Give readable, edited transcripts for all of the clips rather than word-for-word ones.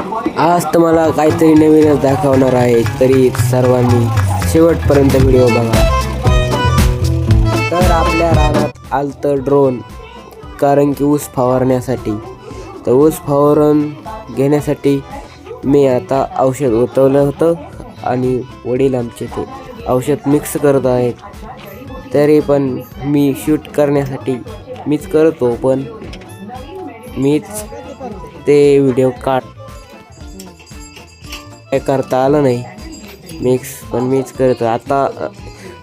आज तुम्हाला काहीतरी नवीनच दाखवणार आहे, तरी सर्वांनी शेवटपर्यंत व्हिडिओ बघा. तर आपल्या रानात आलतं ड्रोन, कारण की ऊस फवारण्यासाठी. तर ऊस फवारून घेण्यासाठी मी आता औषध ओतवलं होतं आणि वडील आमचे ते औषध मिक्स करत आहेत. तरी पण मी शूट करण्यासाठी मीच करतो, पण मीच ते व्हिडिओ काय करता आलं नाही मिक्स, पण मीच करतो. आता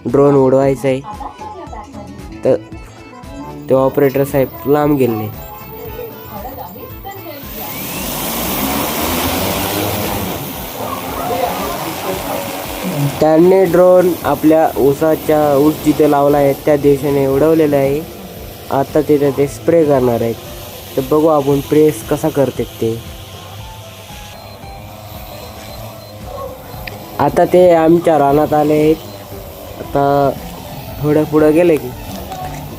ड्रोन उडवायचा आहे, तर ते ऑपरेटर साहेब लांब गेले. त्यांनी ड्रोन आपल्या ऊस जिथे लावला आहे त्या दिशेने उडवलेलं आहे. आता तिथे ते स्प्रे करणार आहेत, तर बघू आपण प्रेस कसा करतात ते. आता ते आमच्या रानात आले आहेत. आता थोडं पुढं गेले की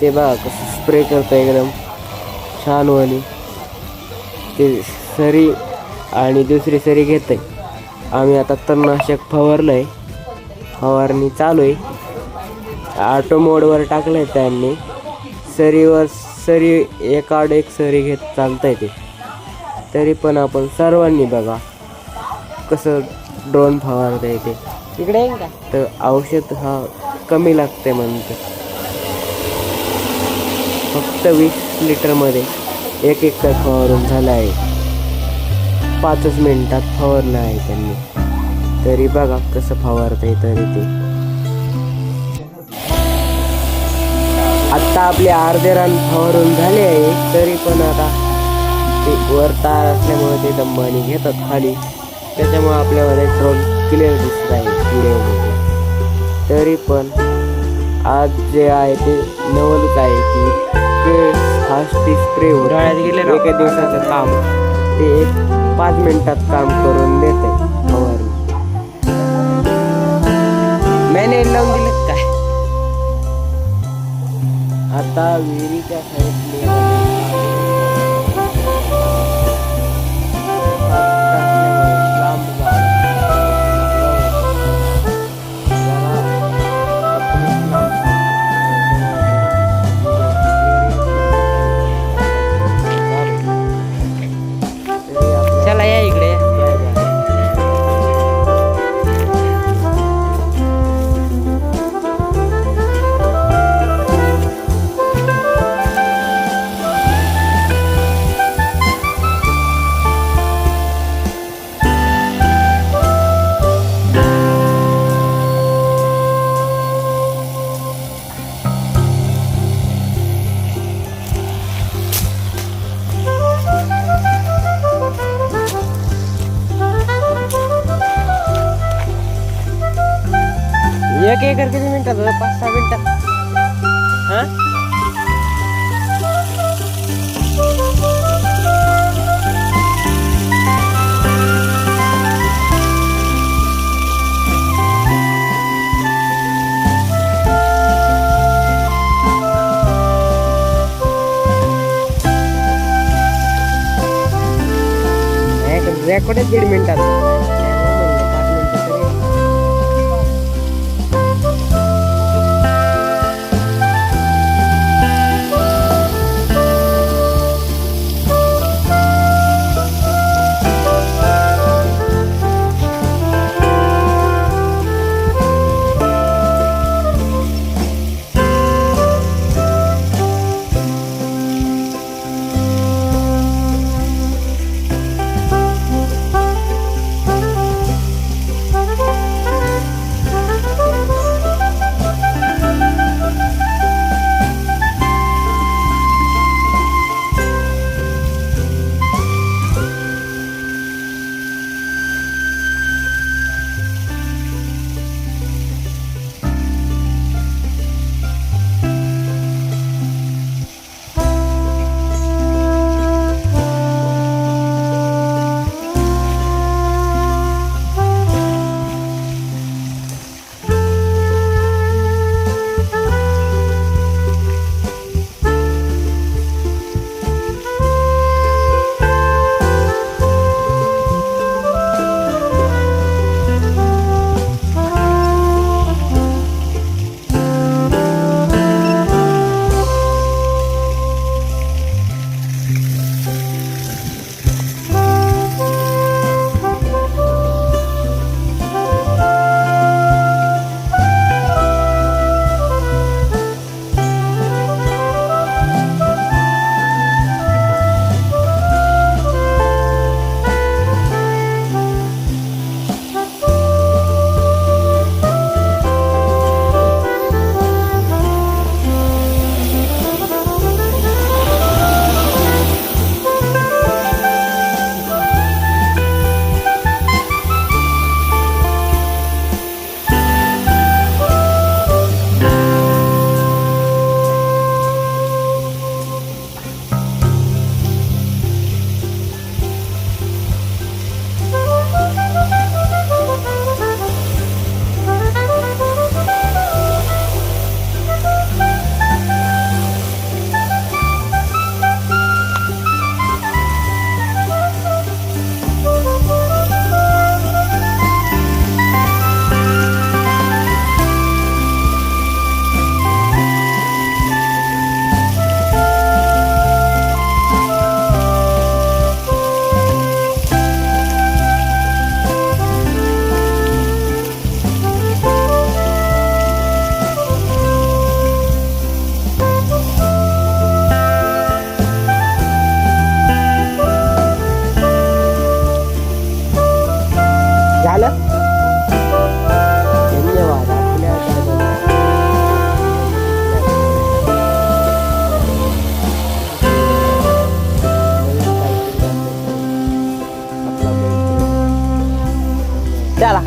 ते बघा कसं स्प्रे करतं एकदम छान वाली. ते सरी आणि दुसरी सरी घेत आहे. आम्ही आता तणनाशक फवारलं आहे, फवारणी चालू आहे. ऑटो मोडवर टाकलं आहे त्यांनी. सरीवर सरी एकाड एक सरी घेत चालतं आहे ते. तरी पण आपण सर्वांनी बघा कसं ड्रोन फवारता येते इकडे. तर औषध हा कमी लागते म्हणते, फक्त 20 लिटरमध्ये 1 एकर फवारून झालं आहे. 5 मिनिटात फवारलं आहे त्यांनी. तरी बघा कसं फवारता येतं ते. आत्ता आपले अर्धे रान फवारून झाले आहे, तरी पण आता ते वर तार असल्यामुळे ते दंबानी घेतात खाली, त्याच्यामुळे आपल्यामध्ये ड्रोन क्लिअर दिसत आहे व्हिडिओमध्ये. तरी पण आज जे आहे ते नवलच आहे की ते फास्ट स्प्रे उन्हाळ्यात गेले एका दिवसाचं काम ते 5 मिनिटात काम करून देते फवारणी. मैंने लावून दिलं काय. आता विहिरीच्या साईडने चला या इकडे. एक एकर किती मिनिटात? 5-6 मिनिटात. हां रेकॉर्ड 1.5 मिनिटात. चला